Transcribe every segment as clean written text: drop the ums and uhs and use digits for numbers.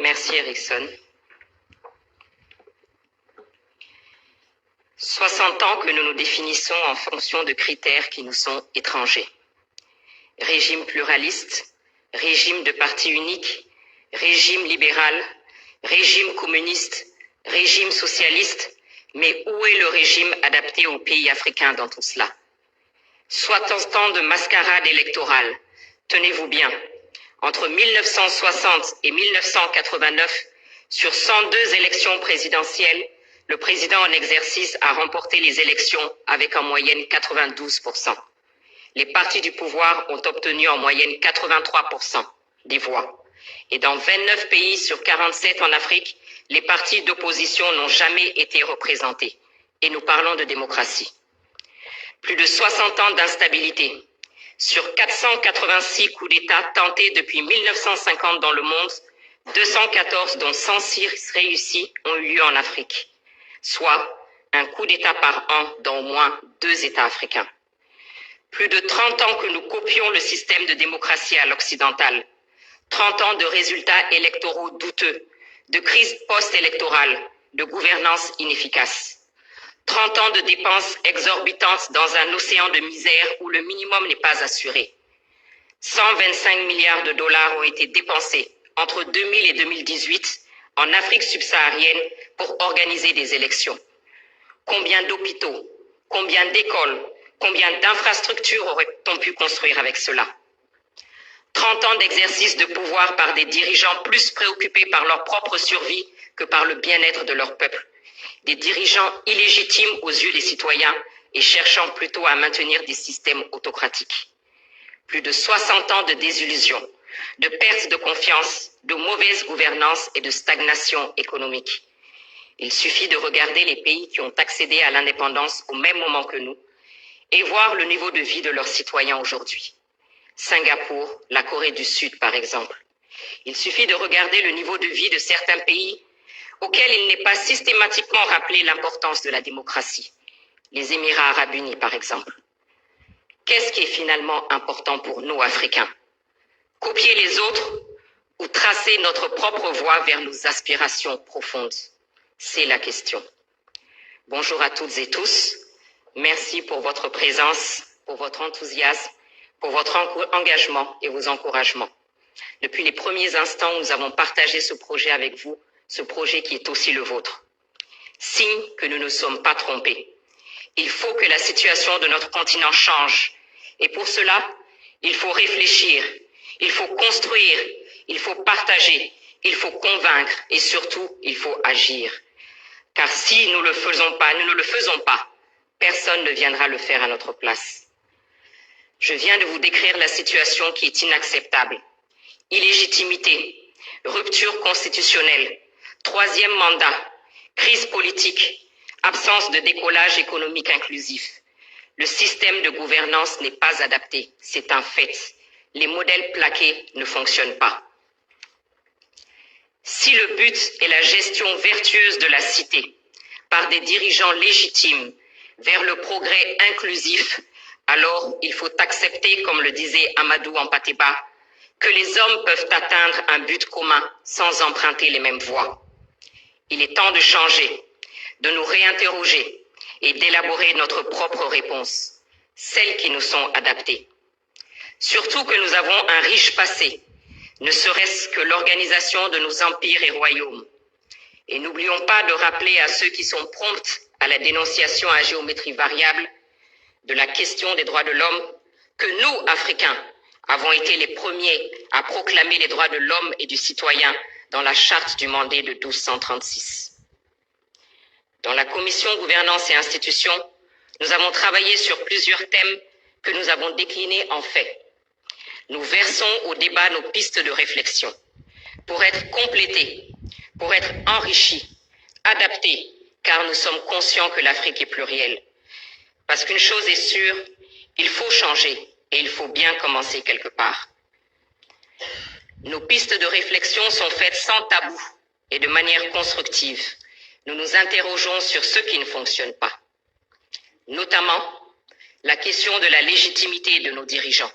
Merci Erickson. 60 ans que nous nous définissons en fonction de critères qui nous sont étrangers. Régime pluraliste, régime de parti unique, régime libéral, régime communiste, régime socialiste, mais où est le régime adapté aux pays africains dans tout cela? 60 ans de mascarade électorale, tenez-vous bien, entre 1960 et 1989, sur 102 élections présidentielles, le président en exercice a remporté les élections avec en moyenne 92%. Les partis du pouvoir ont obtenu en moyenne 83% des voix. Et dans 29 pays sur 47 en Afrique, les partis d'opposition n'ont jamais été représentés. Et nous parlons de démocratie. Plus de 60 ans d'instabilité. Sur 486 coups d'État tentés depuis 1950 dans le monde, 214 dont 106 réussis ont eu lieu en Afrique, soit un coup d'État par an dans au moins 2 États africains. Plus de 30 ans que nous copions le système de démocratie à l'occidental, 30 ans de résultats électoraux douteux, de crise post-électorale, de gouvernance inefficace. 30 ans de dépenses exorbitantes dans un océan de misère où le minimum n'est pas assuré. 125 milliards de dollars ont été dépensés entre 2000 et 2018 en Afrique subsaharienne pour organiser des élections. Combien d'hôpitaux, combien d'écoles, combien d'infrastructures aurait-on pu construire avec cela? 30 ans d'exercice de pouvoir par des dirigeants plus préoccupés par leur propre survie que par le bien-être de leur peuple. Des dirigeants illégitimes aux yeux des citoyens et cherchant plutôt à maintenir des systèmes autocratiques. Plus de 60 ans de désillusion, de perte de confiance, de mauvaise gouvernance et de stagnation économique. Il suffit de regarder les pays qui ont accédé à l'indépendance au même moment que nous et voir le niveau de vie de leurs citoyens aujourd'hui. Singapour, la Corée du Sud par exemple. Il suffit de regarder le niveau de vie de certains pays auxquels il n'est pas systématiquement rappelé l'importance de la démocratie. Les Émirats arabes unis, par exemple. Qu'est-ce qui est finalement important pour nous, Africains? Copier les autres ou tracer notre propre voie vers nos aspirations profondes? C'est la question. Bonjour à toutes et tous. Merci pour votre présence, pour votre enthousiasme, pour votre engagement et vos encouragements. Depuis les premiers instants où nous avons partagé ce projet avec vous, ce projet qui est aussi le vôtre. Signe que nous ne sommes pas trompés. Il faut que la situation de notre continent change. Et pour cela, il faut réfléchir, il faut construire, il faut partager, il faut convaincre et surtout, il faut agir. Car si nous ne le faisons pas, personne ne viendra le faire à notre place. Je viens de vous décrire la situation qui est inacceptable. Illégitimité, rupture constitutionnelle, 3e mandat, crise politique, absence de décollage économique inclusif. Le système de gouvernance n'est pas adapté, c'est un fait. Les modèles plaqués ne fonctionnent pas. Si le but est la gestion vertueuse de la cité par des dirigeants légitimes vers le progrès inclusif, alors il faut accepter, comme le disait Amadou Hampâté-Bâ, que les hommes peuvent atteindre un but commun sans emprunter les mêmes voies. Il est temps de changer, de nous réinterroger et d'élaborer notre propre réponse, celles qui nous sont adaptées. Surtout que nous avons un riche passé, ne serait-ce que l'organisation de nos empires et royaumes. Et n'oublions pas de rappeler à ceux qui sont prompts à la dénonciation à géométrie variable de la question des droits de l'homme que nous, Africains, avons été les premiers à proclamer les droits de l'homme et du citoyen dans la charte du Mandé de 1236. Dans la commission gouvernance et institutions, nous avons travaillé sur plusieurs thèmes que nous avons déclinés en faits. Nous versons au débat nos pistes de réflexion pour être complétés, pour être enrichis, adaptés, car nous sommes conscients que l'Afrique est plurielle. Parce qu'une chose est sûre, il faut changer et il faut bien commencer quelque part. Nos pistes de réflexion sont faites sans tabou et de manière constructive. Nous nous interrogeons sur ce qui ne fonctionne pas, notamment la question de la légitimité de nos dirigeants.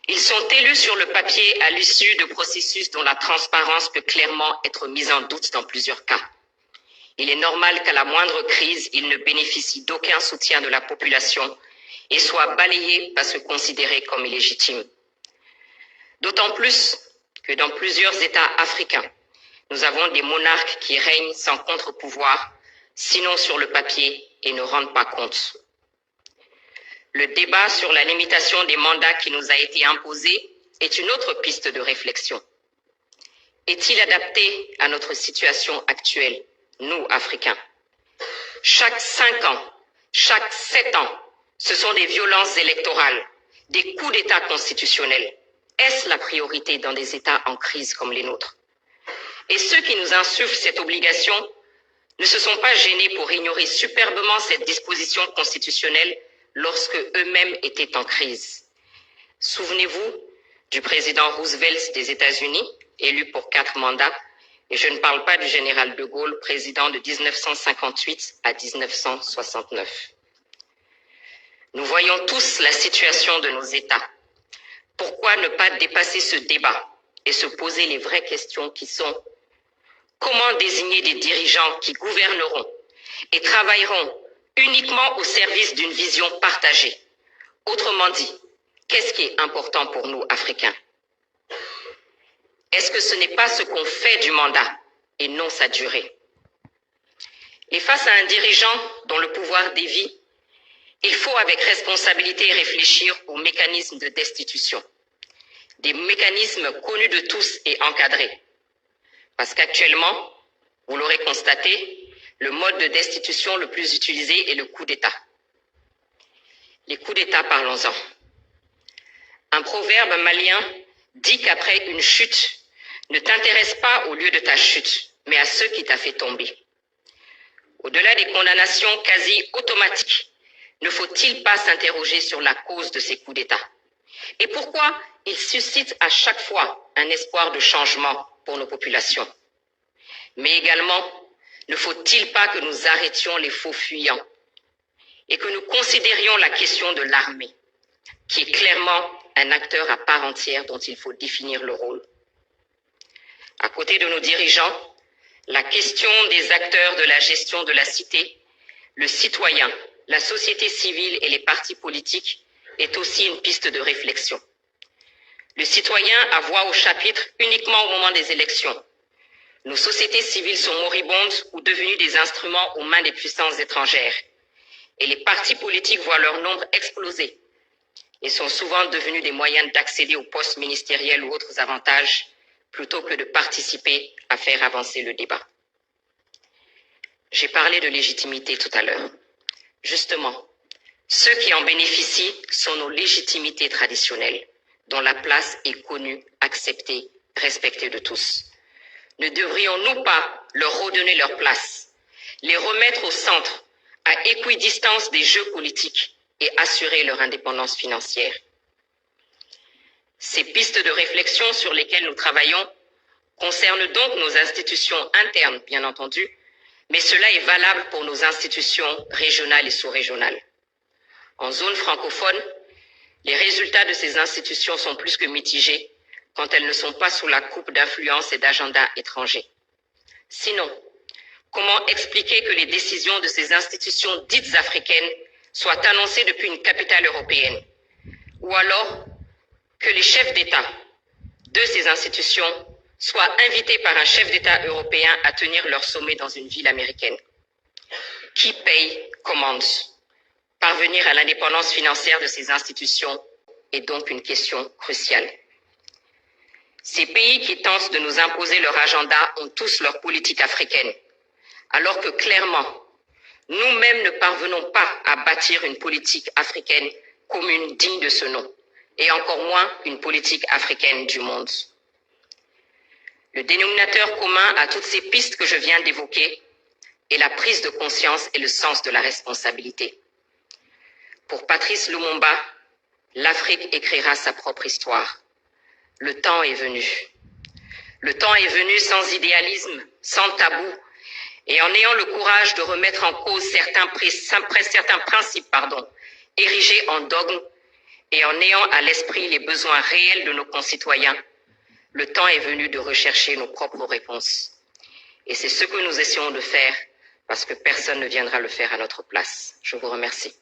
Ils sont élus sur le papier à l'issue de processus dont la transparence peut clairement être mise en doute dans plusieurs cas. Il est normal qu'à la moindre crise, ils ne bénéficient d'aucun soutien de la population et soient balayés parce que considérés comme illégitimes. D'autant plus que dans plusieurs États africains, nous avons des monarques qui règnent sans contre-pouvoir, sinon sur le papier, et ne rendent pas compte. Le débat sur la limitation des mandats qui nous a été imposé est une autre piste de réflexion. Est-il adapté à notre situation actuelle, nous, Africains? Chaque 5 ans, chaque 7 ans, ce sont des violences électorales, des coups d'État constitutionnels. Est-ce la priorité dans des États en crise comme les nôtres? Et ceux qui nous insufflent cette obligation ne se sont pas gênés pour ignorer superbement cette disposition constitutionnelle lorsque eux-mêmes étaient en crise. Souvenez-vous du président Roosevelt des États-Unis, élu pour 4 mandats, et je ne parle pas du général de Gaulle, président de 1958 à 1969. Nous voyons tous la situation de nos États. Pourquoi ne pas dépasser ce débat et se poser les vraies questions qui sont: comment désigner des dirigeants qui gouverneront et travailleront uniquement au service d'une vision partagée? Autrement dit, qu'est-ce qui est important pour nous, Africains? Est-ce que ce n'est pas ce qu'on fait du mandat et non sa durée? Et face à un dirigeant dont le pouvoir dévie, il faut avec responsabilité réfléchir aux mécanismes de destitution, des mécanismes connus de tous et encadrés. Parce qu'actuellement, vous l'aurez constaté, le mode de destitution le plus utilisé est le coup d'État. Les coups d'État, parlons-en. Un proverbe malien dit qu'après une chute, ne t'intéresse pas au lieu de ta chute, mais à ceux qui t'a fait tomber. Au-delà des condamnations quasi automatiques, ne faut-il pas s'interroger sur la cause de ces coups d'État? Et pourquoi ils suscitent à chaque fois un espoir de changement pour nos populations? Mais également, ne faut-il pas que nous arrêtions les faux fuyants et que nous considérions la question de l'armée, qui est clairement un acteur à part entière dont il faut définir le rôle. À côté de nos dirigeants, la question des acteurs de la gestion de la cité, le citoyen, la société civile et les partis politiques est aussi une piste de réflexion. Le citoyen a voix au chapitre uniquement au moment des élections. Nos sociétés civiles sont moribondes ou devenues des instruments aux mains des puissances étrangères. Et les partis politiques voient leur nombre exploser et sont souvent devenus des moyens d'accéder aux postes ministériels ou autres avantages plutôt que de participer à faire avancer le débat. J'ai parlé de légitimité tout à l'heure. Justement, ceux qui en bénéficient sont nos légitimités traditionnelles, dont la place est connue, acceptée, respectée de tous. Ne devrions-nous pas leur redonner leur place, les remettre au centre, à équidistance des jeux politiques et assurer leur indépendance financière? Ces pistes de réflexion sur lesquelles nous travaillons concernent donc nos institutions internes, bien entendu, mais cela est valable pour nos institutions régionales et sous-régionales. En zone francophone, les résultats de ces institutions sont plus que mitigés quand elles ne sont pas sous la coupe d'influence et d'agendas étrangers. Sinon, comment expliquer que les décisions de ces institutions dites africaines soient annoncées depuis une capitale européenne? Ou alors que les chefs d'État de ces institutions soient invités par un chef d'État européen à tenir leur sommet dans une ville américaine? Qui paye, commande? Parvenir à l'indépendance financière de ces institutions est donc une question cruciale. Ces pays qui tentent de nous imposer leur agenda ont tous leur politique africaine, alors que clairement, nous-mêmes ne parvenons pas à bâtir une politique africaine commune digne de ce nom, et encore moins une politique africaine du monde. Le dénominateur commun à toutes ces pistes que je viens d'évoquer est la prise de conscience et le sens de la responsabilité. Pour Patrice Lumumba, l'Afrique écrira sa propre histoire. Le temps est venu. Le temps est venu sans idéalisme, sans tabou, et en ayant le courage de remettre en cause certains principes érigés en dogme et en ayant à l'esprit les besoins réels de nos concitoyens, le temps est venu de rechercher nos propres réponses. Et c'est ce que nous essayons de faire parce que personne ne viendra le faire à notre place. Je vous remercie.